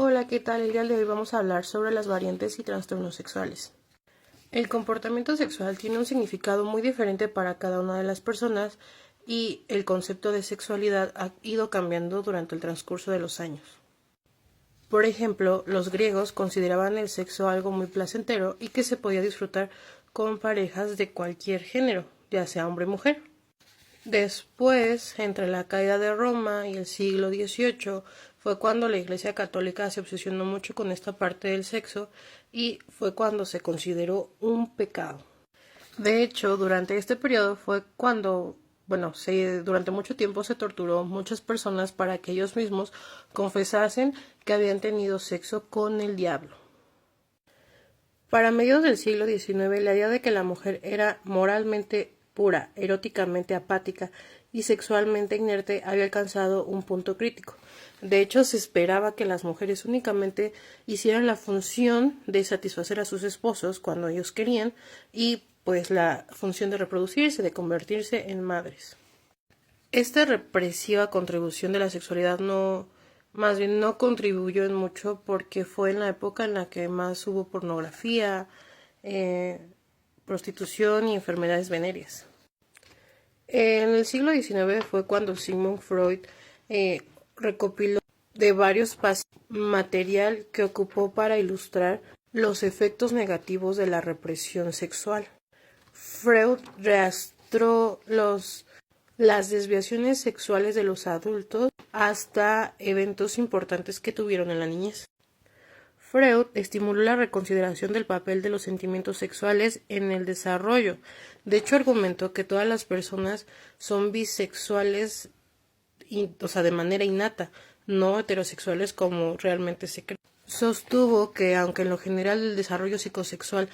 Hola, ¿qué tal? El día de hoy vamos a hablar sobre las variantes y trastornos sexuales. El comportamiento sexual tiene un significado muy diferente para cada una de las personas y el concepto de sexualidad ha ido cambiando durante el transcurso de los años. Por ejemplo, los griegos consideraban el sexo algo muy placentero y que se podía disfrutar con parejas de cualquier género, ya sea hombre o mujer. Después, entre la caída de Roma y el siglo XVIII, fue cuando la Iglesia Católica se obsesionó mucho con esta parte del sexo y fue cuando se consideró un pecado. De hecho, durante este periodo fue cuando, durante mucho tiempo se torturó a muchas personas para que ellos mismos confesasen que habían tenido sexo con el diablo. Para mediados del siglo XIX, la idea de que la mujer era moralmente pura, eróticamente apática y sexualmente inerte había alcanzado un punto crítico. De hecho, se esperaba que las mujeres únicamente hicieran la función de satisfacer a sus esposos cuando ellos querían y pues la función de reproducirse, de convertirse en madres. Esta represiva contribución de la sexualidad no contribuyó en mucho porque fue en la época en la que más hubo pornografía, prostitución y enfermedades venéreas. En el siglo XIX fue cuando Sigmund Freud recopiló de varios pacientes material que ocupó para ilustrar los efectos negativos de la represión sexual. Freud rastreó las desviaciones sexuales de los adultos hasta eventos importantes que tuvieron en la niñez. Freud estimuló la reconsideración del papel de los sentimientos sexuales en el desarrollo. De hecho, argumentó que todas las personas son bisexuales, de manera innata, no heterosexuales como realmente se cree. Sostuvo que, aunque en lo general el desarrollo psicosexual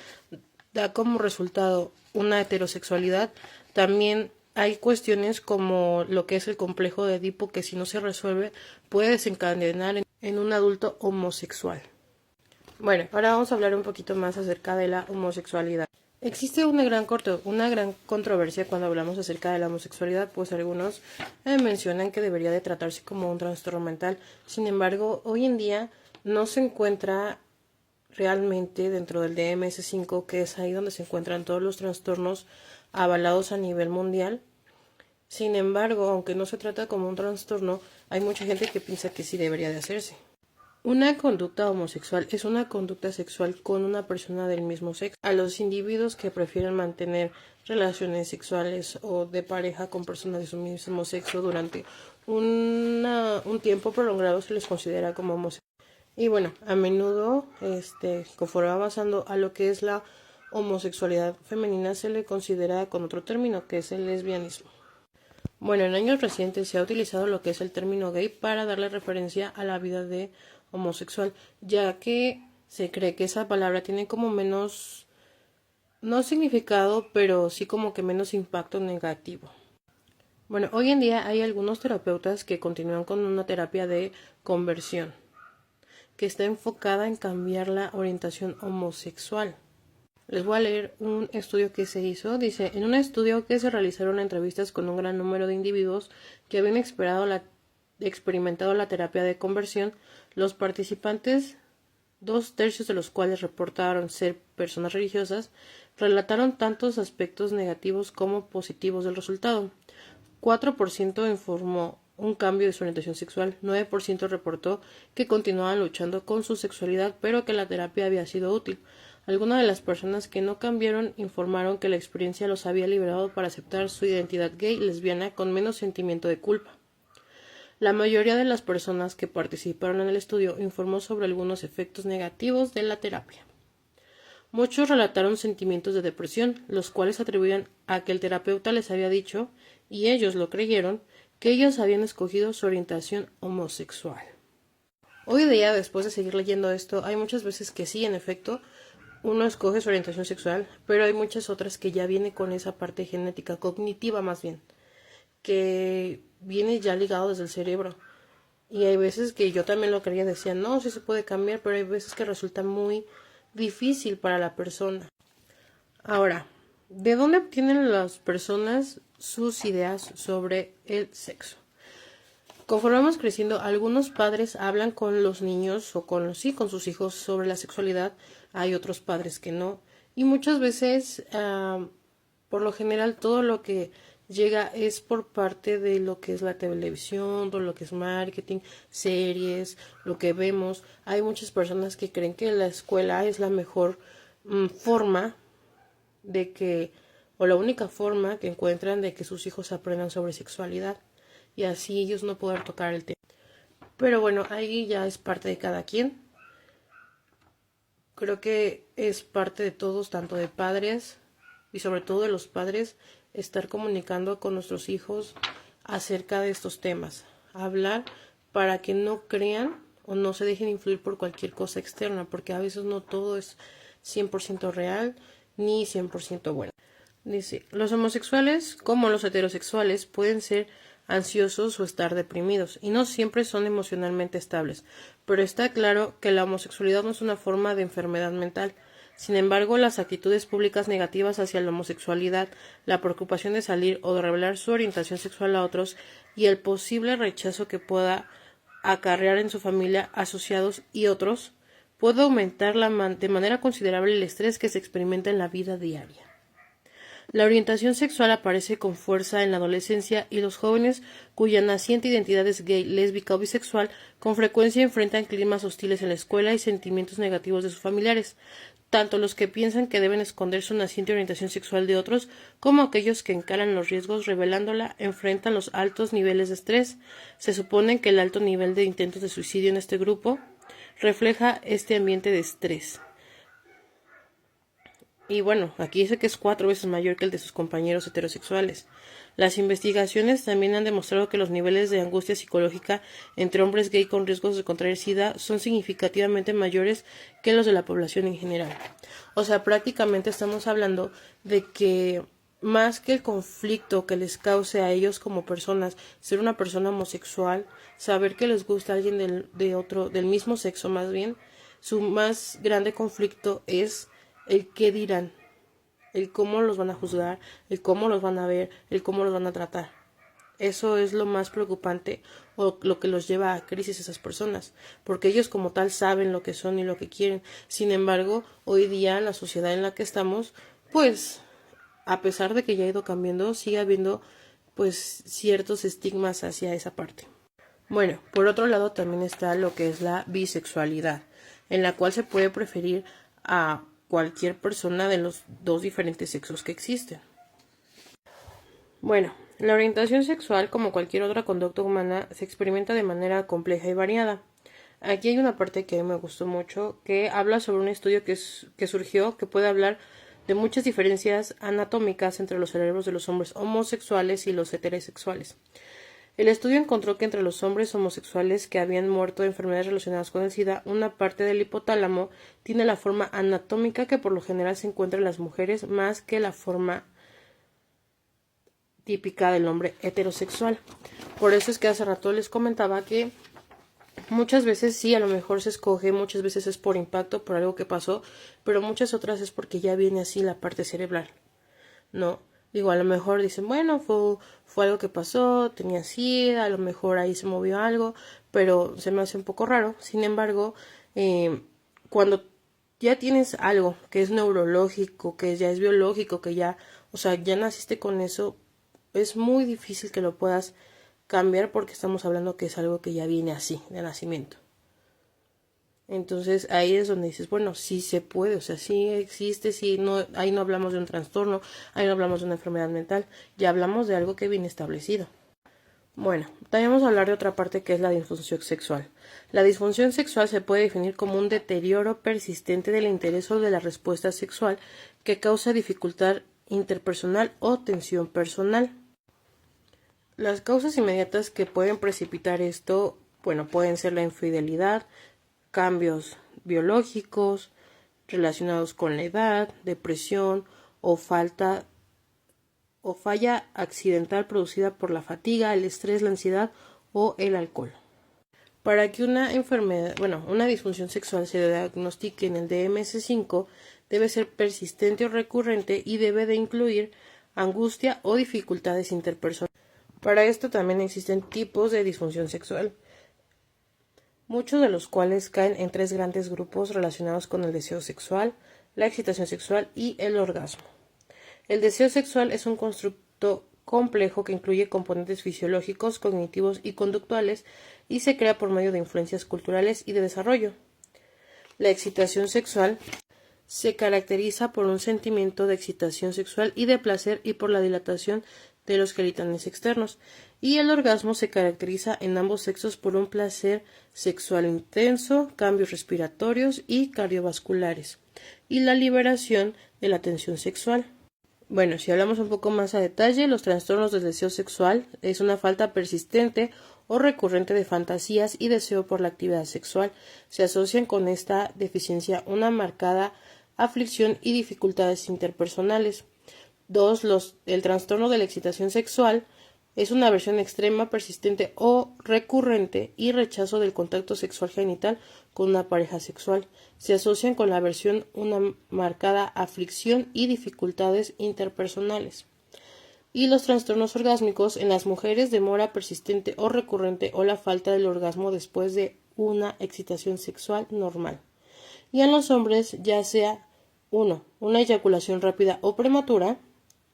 da como resultado una heterosexualidad, también hay cuestiones como lo que es el complejo de Edipo que si no se resuelve puede desencadenar en un adulto homosexual. Bueno, ahora vamos a hablar un poquito más acerca de la homosexualidad. Existe una gran controversia cuando hablamos acerca de la homosexualidad, pues algunos mencionan que debería de tratarse como un trastorno mental. Sin embargo, hoy en día no se encuentra realmente dentro del DMS-5, que es ahí donde se encuentran todos los trastornos avalados a nivel mundial. Sin embargo, aunque no se trata como un trastorno, hay mucha gente que piensa que sí debería de hacerse. Una conducta homosexual es una conducta sexual con una persona del mismo sexo. A los individuos que prefieren mantener relaciones sexuales o de pareja con personas de su mismo sexo durante un tiempo prolongado se les considera como homosexuales. Y bueno, a menudo, conforme va avanzando a lo que es la homosexualidad femenina, se le considera con otro término, que es el lesbianismo. Bueno, en años recientes se ha utilizado lo que es el término gay para darle referencia a la vida de homosexual, ya que se cree que esa palabra tiene como menos, no significado, pero sí como que menos impacto negativo. Bueno, hoy en día hay algunos terapeutas que continúan con una terapia de conversión, que está enfocada en cambiar la orientación homosexual. Les voy a leer un estudio que se hizo. Dice, en un estudio que se realizaron entrevistas con un gran número de individuos que habían experimentado la terapia de conversión, los participantes, 2/3 de los cuales reportaron ser personas religiosas, relataron tantos aspectos negativos como positivos del resultado. 4% informó un cambio de su orientación sexual, 9% reportó que continuaban luchando con su sexualidad, pero que la terapia había sido útil. Algunas de las personas que no cambiaron informaron que la experiencia los había liberado para aceptar su identidad gay y lesbiana con menos sentimiento de culpa. La mayoría de las personas que participaron en el estudio informó sobre algunos efectos negativos de la terapia. Muchos relataron sentimientos de depresión, los cuales atribuían a que el terapeuta les había dicho, y ellos lo creyeron, que ellos habían escogido su orientación homosexual. Hoy día, después de seguir leyendo esto, hay muchas veces que sí, en efecto, uno escoge su orientación sexual, pero hay muchas otras que ya viene con esa parte genética, cognitiva más bien, que viene ya ligado desde el cerebro. Y hay veces que yo también lo creía, decía, no, sí se puede cambiar, pero hay veces que resulta muy difícil para la persona. Ahora, ¿de dónde obtienen las personas sus ideas sobre el sexo? Conforme vamos creciendo, algunos padres hablan con los niños o con sus hijos sobre la sexualidad, hay otros padres que no. Y muchas veces, por lo general, todo lo que llega es por parte de lo que es la televisión, todo lo que es marketing, series, lo que vemos. Hay muchas personas que creen que la escuela es la mejor forma de que, o la única forma que encuentran de que sus hijos aprendan sobre sexualidad y así ellos no poder tocar el tema. Pero bueno, ahí ya es parte de cada quien. Creo que es parte de todos, tanto de padres y sobre todo de los padres, estar comunicando con nuestros hijos acerca de estos temas. Hablar para que no crean o no se dejen influir por cualquier cosa externa, porque a veces no todo es 100% real ni 100% bueno. Dice, los homosexuales como los heterosexuales pueden ser ansiosos o estar deprimidos y no siempre son emocionalmente estables, pero está claro que la homosexualidad no es una forma de enfermedad mental. Sin embargo, las actitudes públicas negativas hacia la homosexualidad, la preocupación de salir o de revelar su orientación sexual a otros y el posible rechazo que pueda acarrear en su familia, asociados y otros, puede aumentar de manera considerable el estrés que se experimenta en la vida diaria. La orientación sexual aparece con fuerza en la adolescencia y los jóvenes cuya naciente identidad es gay, lésbica o bisexual con frecuencia enfrentan climas hostiles en la escuela y sentimientos negativos de sus familiares, tanto los que piensan que deben esconder su naciente orientación sexual de otros como aquellos que encaran los riesgos revelándola enfrentan los altos niveles de estrés. Se supone que el alto nivel de intentos de suicidio en este grupo refleja este ambiente de estrés. Y bueno, aquí dice que es 4 veces mayor que el de sus compañeros heterosexuales. Las investigaciones también han demostrado que los niveles de angustia psicológica entre hombres gay con riesgos de contraer SIDA son significativamente mayores que los de la población en general. O sea, prácticamente estamos hablando de que más que el conflicto que les cause a ellos como personas, ser una persona homosexual, saber que les gusta alguien del mismo sexo más bien, su más grande conflicto es el qué dirán, el cómo los van a juzgar, el cómo los van a ver, el cómo los van a tratar. Eso es lo más preocupante o lo que los lleva a crisis a esas personas, porque ellos como tal saben lo que son y lo que quieren. Sin embargo, hoy día en la sociedad en la que estamos, pues, a pesar de que ya ha ido cambiando, sigue habiendo pues ciertos estigmas hacia esa parte. Bueno, por otro lado también está lo que es la bisexualidad, en la cual se puede preferir a cualquier persona de los dos diferentes sexos que existen. Bueno, la orientación sexual, como cualquier otra conducta humana, se experimenta de manera compleja y variada. Aquí hay una parte que a mí me gustó mucho, que habla sobre un estudio que surgió, que puede hablar de muchas diferencias anatómicas entre los cerebros de los hombres homosexuales y los heterosexuales. El estudio encontró que entre los hombres homosexuales que habían muerto de enfermedades relacionadas con el SIDA, una parte del hipotálamo tiene la forma anatómica que por lo general se encuentra en las mujeres más que la forma típica del hombre heterosexual. Por eso es que hace rato les comentaba que muchas veces sí, a lo mejor se escoge, muchas veces es por impacto, por algo que pasó, pero muchas otras es porque ya viene así la parte cerebral, ¿no? Digo, a lo mejor dicen, bueno, fue algo que pasó, tenía SIDA, a lo mejor ahí se movió algo, pero se me hace un poco raro. Sin embargo, cuando ya tienes algo que es neurológico, que ya es biológico, que ya, o sea, ya naciste con eso, es muy difícil que lo puedas cambiar porque estamos hablando que es algo que ya viene así, de nacimiento. Entonces ahí es donde dices, bueno, sí se puede, o sea, sí existe, sí, no, ahí no hablamos de un trastorno, ahí no hablamos de una enfermedad mental, ya hablamos de algo que viene establecido. Bueno, también vamos a hablar de otra parte que es la disfunción sexual. La disfunción sexual se puede definir como un deterioro persistente del interés o de la respuesta sexual que causa dificultad interpersonal o tensión personal. Las causas inmediatas que pueden precipitar esto, bueno, pueden ser la infidelidad, cambios biológicos relacionados con la edad, depresión o falla accidental producida por la fatiga, el estrés, la ansiedad o el alcohol. Para que una disfunción sexual se diagnostique en el DSM-5 debe ser persistente o recurrente y debe de incluir angustia o dificultades interpersonales. Para esto también existen tipos de disfunción sexual, muchos de los cuales caen en tres grandes grupos relacionados con el deseo sexual, la excitación sexual y el orgasmo. El deseo sexual es un constructo complejo que incluye componentes fisiológicos, cognitivos y conductuales y se crea por medio de influencias culturales y de desarrollo. La excitación sexual se caracteriza por un sentimiento de excitación sexual y de placer y por la dilatación de los genitales externos, y el orgasmo se caracteriza en ambos sexos por un placer sexual intenso, cambios respiratorios y cardiovasculares, y la liberación de la tensión sexual. Bueno, si hablamos un poco más a detalle, los trastornos del deseo sexual es una falta persistente o recurrente de fantasías y deseo por la actividad sexual. Se asocian con esta deficiencia una marcada aflicción y dificultades interpersonales. 2. El trastorno de la excitación sexual es una aversión extrema, persistente o recurrente y rechazo del contacto sexual genital con una pareja sexual. Se asocian con la aversión una marcada aflicción y dificultades interpersonales. Y los trastornos orgásmicos en las mujeres, demora persistente o recurrente o la falta del orgasmo después de una excitación sexual normal. Y en los hombres, ya sea 1. Una eyaculación rápida o prematura,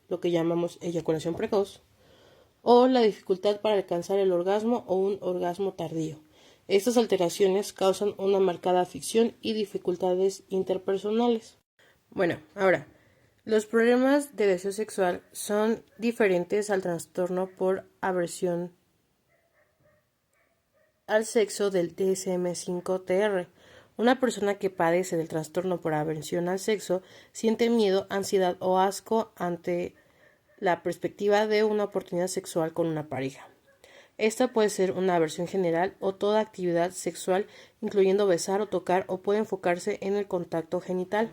lo que llamamos eyaculación precoz, o la dificultad para alcanzar el orgasmo o un orgasmo tardío. Estas alteraciones causan una marcada aflicción y dificultades interpersonales. Bueno, ahora, los problemas de deseo sexual son diferentes al trastorno por aversión al sexo del DSM-5-TR. Una persona que padece del trastorno por aversión al sexo siente miedo, ansiedad o asco ante la perspectiva de una oportunidad sexual con una pareja. Esta puede ser una aversión general o toda actividad sexual, incluyendo besar o tocar, o puede enfocarse en el contacto genital.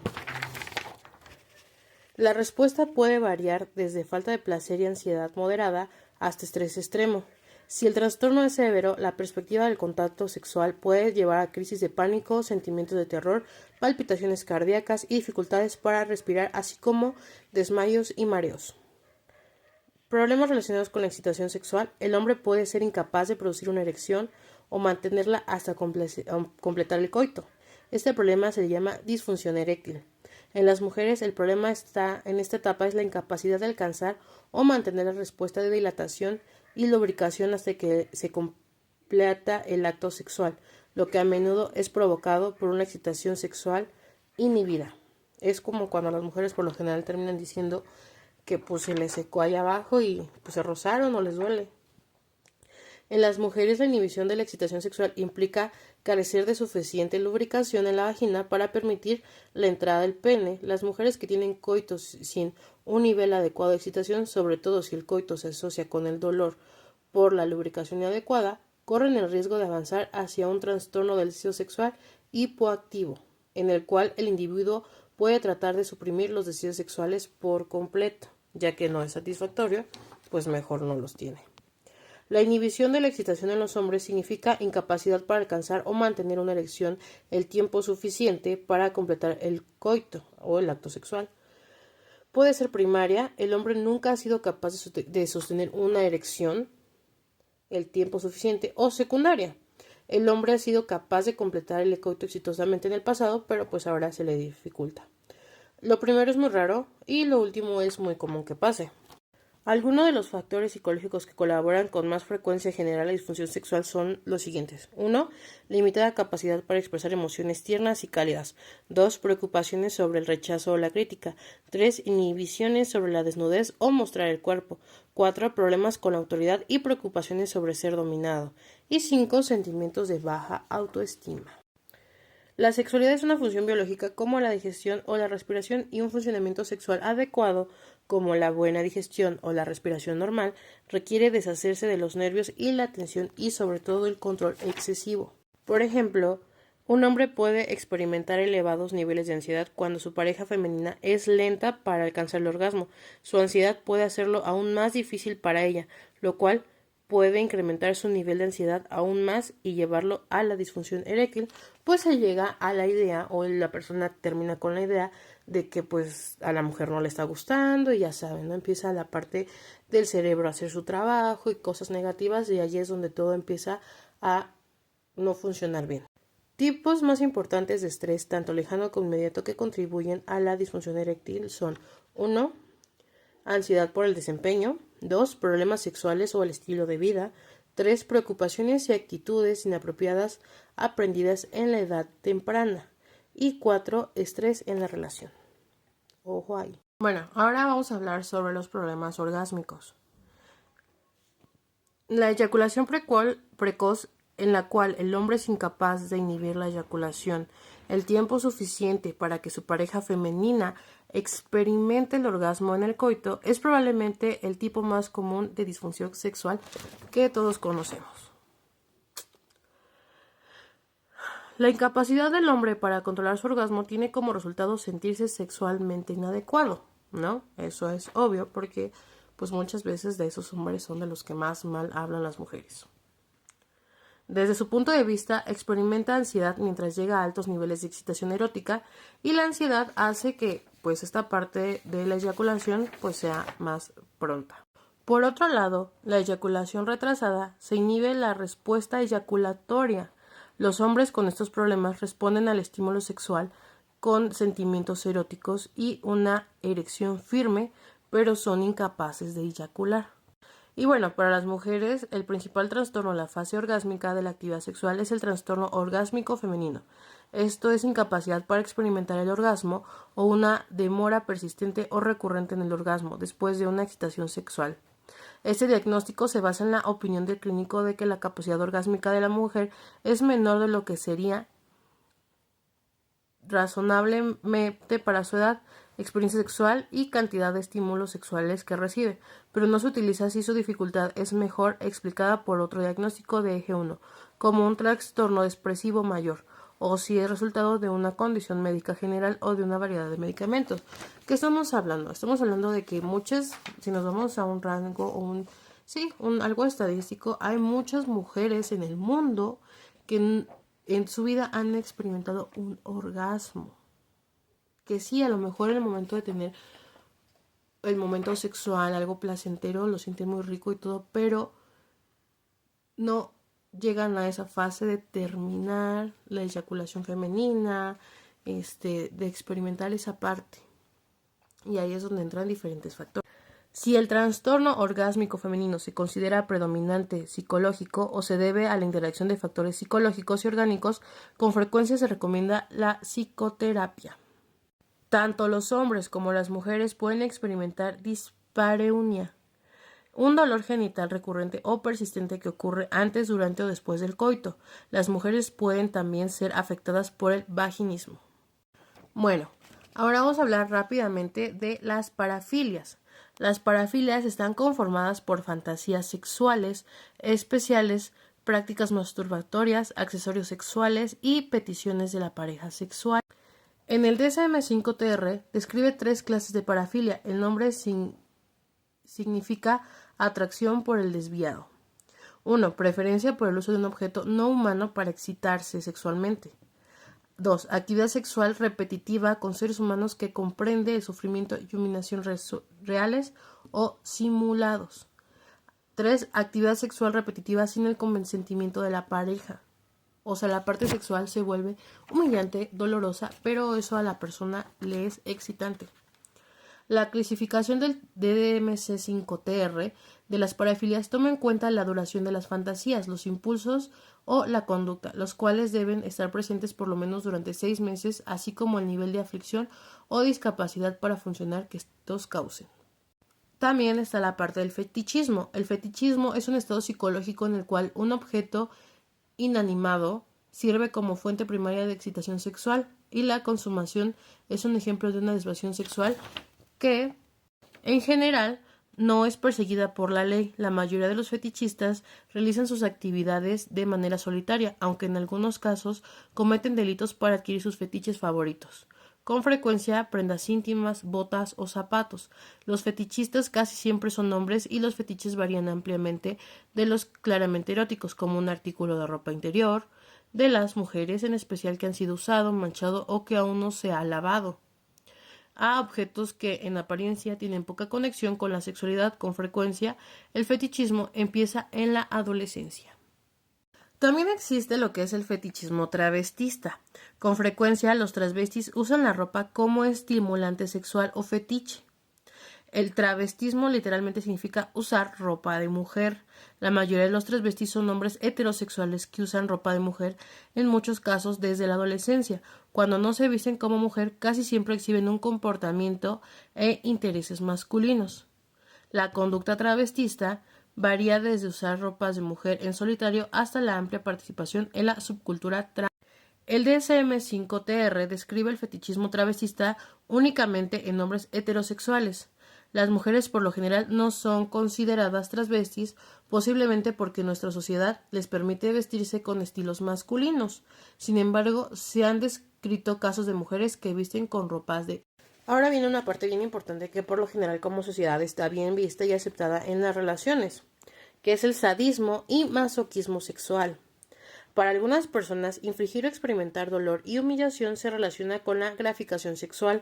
La respuesta puede variar desde falta de placer y ansiedad moderada hasta estrés extremo. Si el trastorno es severo, la perspectiva del contacto sexual puede llevar a crisis de pánico, sentimientos de terror, palpitaciones cardíacas y dificultades para respirar, así como desmayos y mareos. Problemas relacionados con la excitación sexual. El hombre puede ser incapaz de producir una erección o mantenerla hasta completar el coito. Este problema se llama disfunción eréctil. En las mujeres, el problema en esta etapa es la incapacidad de alcanzar o mantener la respuesta de dilatación y lubricación hasta que se completa el acto sexual, lo que a menudo es provocado por una excitación sexual inhibida. Es como cuando las mujeres por lo general terminan diciendo que pues se les secó allá abajo y pues se rozaron o les duele. En las mujeres, la inhibición de la excitación sexual implica carecer de suficiente lubricación en la vagina para permitir la entrada del pene. Las mujeres que tienen coitos sin un nivel adecuado de excitación, sobre todo si el coito se asocia con el dolor por la lubricación inadecuada, corren el riesgo de avanzar hacia un trastorno del deseo sexual hipoactivo, en el cual el individuo puede tratar de suprimir los deseos sexuales por completo, ya que no es satisfactorio, pues mejor no los tiene. La inhibición de la excitación en los hombres significa incapacidad para alcanzar o mantener una erección el tiempo suficiente para completar el coito o el acto sexual. Puede ser primaria, el hombre nunca ha sido capaz de sostener una erección el tiempo suficiente, o secundaria. El hombre ha sido capaz de completar el coito exitosamente en el pasado, pero pues ahora se le dificulta. Lo primero es muy raro y lo último es muy común que pase. Algunos de los factores psicológicos que colaboran con más frecuencia en generar la disfunción sexual son los siguientes. 1. Limitada capacidad para expresar emociones tiernas y cálidas. 2. Preocupaciones sobre el rechazo o la crítica. 3. Inhibiciones sobre la desnudez o mostrar el cuerpo. 4. Problemas con la autoridad y preocupaciones sobre ser dominado. Y 5. Sentimientos de baja autoestima. La sexualidad es una función biológica como la digestión o la respiración, y un funcionamiento sexual adecuado como la buena digestión o la respiración normal requiere deshacerse de los nervios y la tensión y sobre todo el control excesivo. Por ejemplo, un hombre puede experimentar elevados niveles de ansiedad cuando su pareja femenina es lenta para alcanzar el orgasmo. Su ansiedad puede hacerlo aún más difícil para ella, lo cual puede incrementar su nivel de ansiedad aún más y llevarlo a la disfunción eréctil pues se llega a la idea o la persona termina con la idea de que pues a la mujer no le está gustando y ya saben, ¿no? Empieza la parte del cerebro a hacer su trabajo y cosas negativas y allí es donde todo empieza a no funcionar bien. Tipos más importantes de estrés, tanto lejano como inmediato, que contribuyen a la disfunción eréctil son: 1. Ansiedad por el desempeño. 2. Problemas sexuales o el estilo de vida. 3. Preocupaciones y actitudes inapropiadas aprendidas en la edad temprana. Y 4. Estrés en la relación. Ojo ahí. Bueno, ahora vamos a hablar sobre los problemas orgásmicos. La eyaculación precoz, en la cual el hombre es incapaz de inhibir la eyaculación el tiempo suficiente para que su pareja femenina experimente el orgasmo en el coito, es probablemente el tipo más común de disfunción sexual que todos conocemos. La incapacidad del hombre para controlar su orgasmo tiene como resultado sentirse sexualmente inadecuado, ¿no? Eso es obvio porque pues muchas veces de esos hombres son de los que más mal hablan las mujeres. Desde su punto de vista, experimenta ansiedad mientras llega a altos niveles de excitación erótica y la ansiedad hace que pues esta parte de la eyaculación pues sea más pronta. Por otro lado, la eyaculación retrasada se inhibe la respuesta eyaculatoria. Los hombres con estos problemas responden al estímulo sexual con sentimientos eróticos y una erección firme, pero son incapaces de eyacular. Y bueno, para las mujeres, el principal trastorno en la fase orgásmica de la actividad sexual es el trastorno orgásmico femenino. Esto es incapacidad para experimentar el orgasmo o una demora persistente o recurrente en el orgasmo después de una excitación sexual. Este diagnóstico se basa en la opinión del clínico de que la capacidad orgásmica de la mujer es menor de lo que sería razonablemente para su edad, experiencia sexual y cantidad de estímulos sexuales que recibe, pero no se utiliza si su dificultad es mejor explicada por otro diagnóstico de eje 1, como un trastorno expresivo mayor, o si es resultado de una condición médica general o de una variedad de medicamentos. ¿Qué estamos hablando? Estamos hablando de que muchas, si nos vamos a un rango o algo estadístico, hay muchas mujeres en el mundo que en su vida han experimentado un orgasmo. Que sí, a lo mejor en el momento de tener el momento sexual, algo placentero, lo sienten muy rico y todo, pero no llegan a esa fase de terminar la eyaculación femenina, de experimentar esa parte. Y ahí es donde entran diferentes factores. Si el trastorno orgásmico femenino se considera predominante psicológico o se debe a la interacción de factores psicológicos y orgánicos, con frecuencia se recomienda la psicoterapia. Tanto los hombres como las mujeres pueden experimentar dispareunia, un dolor genital recurrente o persistente que ocurre antes, durante o después del coito. Las mujeres pueden también ser afectadas por el vaginismo. Bueno, ahora vamos a hablar rápidamente de las parafilias. Las parafilias están conformadas por fantasías sexuales especiales, prácticas masturbatorias, accesorios sexuales y peticiones de la pareja sexual. En el DSM-5-TR describe 3 clases de parafilia. El nombre significa atracción por el desviado. 1. Preferencia por el uso de un objeto no humano para excitarse sexualmente. 2. Actividad sexual repetitiva con seres humanos que comprende el sufrimiento y humillación reales o simulados. 3. Actividad sexual repetitiva sin el consentimiento de la pareja. O sea, la parte sexual se vuelve humillante, dolorosa, pero eso a la persona le es excitante. La clasificación del DSM-5-TR de las parafilias toma en cuenta la duración de las fantasías, los impulsos o la conducta, los cuales deben estar presentes por lo menos durante 6 meses, así como el nivel de aflicción o discapacidad para funcionar que estos causen. También está la parte del fetichismo. El fetichismo es un estado psicológico en el cual un objeto inanimado sirve como fuente primaria de excitación sexual y la consumación es un ejemplo de una desviación sexual que, en general, no es perseguida por la ley. La mayoría de los fetichistas realizan sus actividades de manera solitaria, aunque en algunos casos cometen delitos para adquirir sus fetiches favoritos. Con frecuencia, prendas íntimas, botas o zapatos. Los fetichistas casi siempre son hombres y los fetiches varían ampliamente de los claramente eróticos, como un artículo de ropa interior, de las mujeres, en especial que han sido usado, manchado o que aún no se ha lavado, a objetos que en apariencia tienen poca conexión con la sexualidad. Con frecuencia, el fetichismo empieza en la adolescencia. También existe lo que es el fetichismo travestista. Con frecuencia, los travestis usan la ropa como estimulante sexual o fetiche. El travestismo literalmente significa usar ropa de mujer. La mayoría de los travestis son hombres heterosexuales que usan ropa de mujer, en muchos casos desde la adolescencia. Cuando no se visten como mujer, casi siempre exhiben un comportamiento e intereses masculinos. La conducta travestista varía desde usar ropas de mujer en solitario hasta la amplia participación en la subcultura trans. El DSM-5-TR describe el fetichismo travestista únicamente en hombres heterosexuales. Las mujeres por lo general no son consideradas travestis, posiblemente porque nuestra sociedad les permite vestirse con estilos masculinos. Sin embargo, se han descrito casos de mujeres que visten con ropas de... Ahora viene una parte bien importante que por lo general como sociedad está bien vista y aceptada en las relaciones, que es el sadismo y masoquismo sexual. Para algunas personas, infligir o experimentar dolor y humillación se relaciona con la gratificación sexual.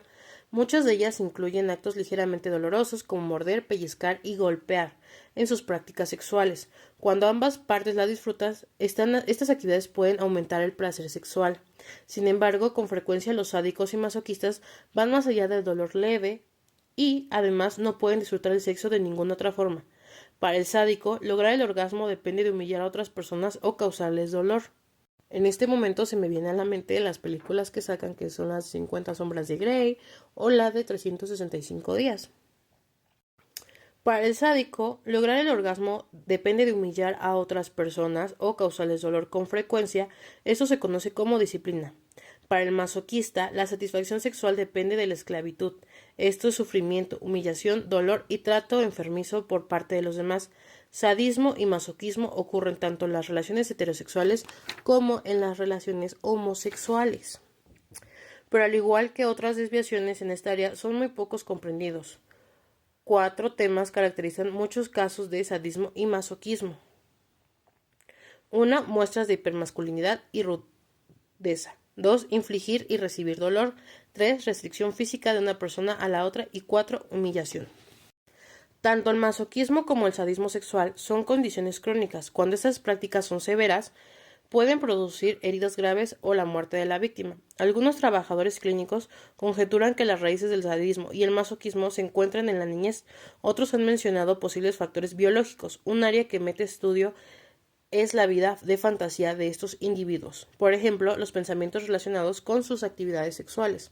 Muchas de ellas incluyen actos ligeramente dolorosos como morder, pellizcar y golpear en sus prácticas sexuales. Cuando ambas partes la disfrutan, estas actividades pueden aumentar el placer sexual. Sin embargo, con frecuencia los sádicos y masoquistas van más allá del dolor leve y, además, no pueden disfrutar el sexo de ninguna otra forma. Para el sádico, lograr el orgasmo depende de humillar a otras personas o causarles dolor. En este momento se me viene a la mente las películas que sacan, que son las 50 sombras de Grey o la de 365 días. Para el sádico, lograr el orgasmo depende de humillar a otras personas o causarles dolor. Con frecuencia, esto se conoce como disciplina. Para el masoquista, la satisfacción sexual depende de la esclavitud. Esto es sufrimiento, humillación, dolor y trato enfermizo por parte de los demás. Sadismo y masoquismo ocurren tanto en las relaciones heterosexuales como en las relaciones homosexuales. Pero al igual que otras desviaciones en esta área, son muy pocos comprendidos. 4 temas caracterizan muchos casos de sadismo y masoquismo. 1. Muestras de hipermasculinidad y rudeza. 2. Infligir y recibir dolor. 3. Restricción física de una persona a la otra. Y 4. Humillación. Tanto el masoquismo como el sadismo sexual son condiciones crónicas. Cuando estas prácticas son severas, pueden producir heridas graves o la muerte de la víctima. Algunos trabajadores clínicos conjeturan que las raíces del sadismo y el masoquismo se encuentran en la niñez. Otros han mencionado posibles factores biológicos. Un área que mete estudio es la vida de fantasía de estos individuos. Por ejemplo, los pensamientos relacionados con sus actividades sexuales.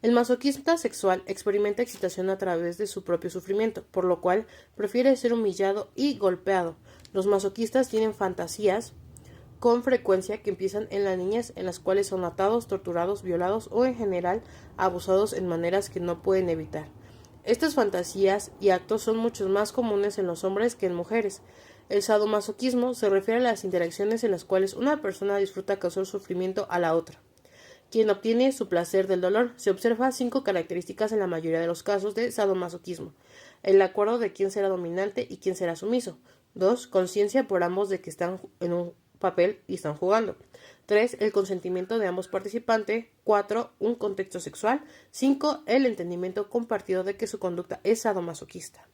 El masoquista sexual experimenta excitación a través de su propio sufrimiento, por lo cual prefiere ser humillado y golpeado. Los masoquistas tienen fantasías con frecuencia que empiezan en la niñez, en las cuales son atados, torturados, violados o en general abusados en maneras que no pueden evitar. Estas fantasías y actos son mucho más comunes en los hombres que en mujeres. El sadomasoquismo se refiere a las interacciones en las cuales una persona disfruta causar sufrimiento a la otra. Quien obtiene su placer del dolor. Se observa 5 características en la mayoría de los casos de sadomasoquismo. El acuerdo de quién será dominante y quién será sumiso. 2. Conciencia por ambos de que están en un papel y están jugando. 3. El consentimiento de ambos participantes. 4. Un contexto sexual. 5. El entendimiento compartido de que su conducta es sadomasoquista.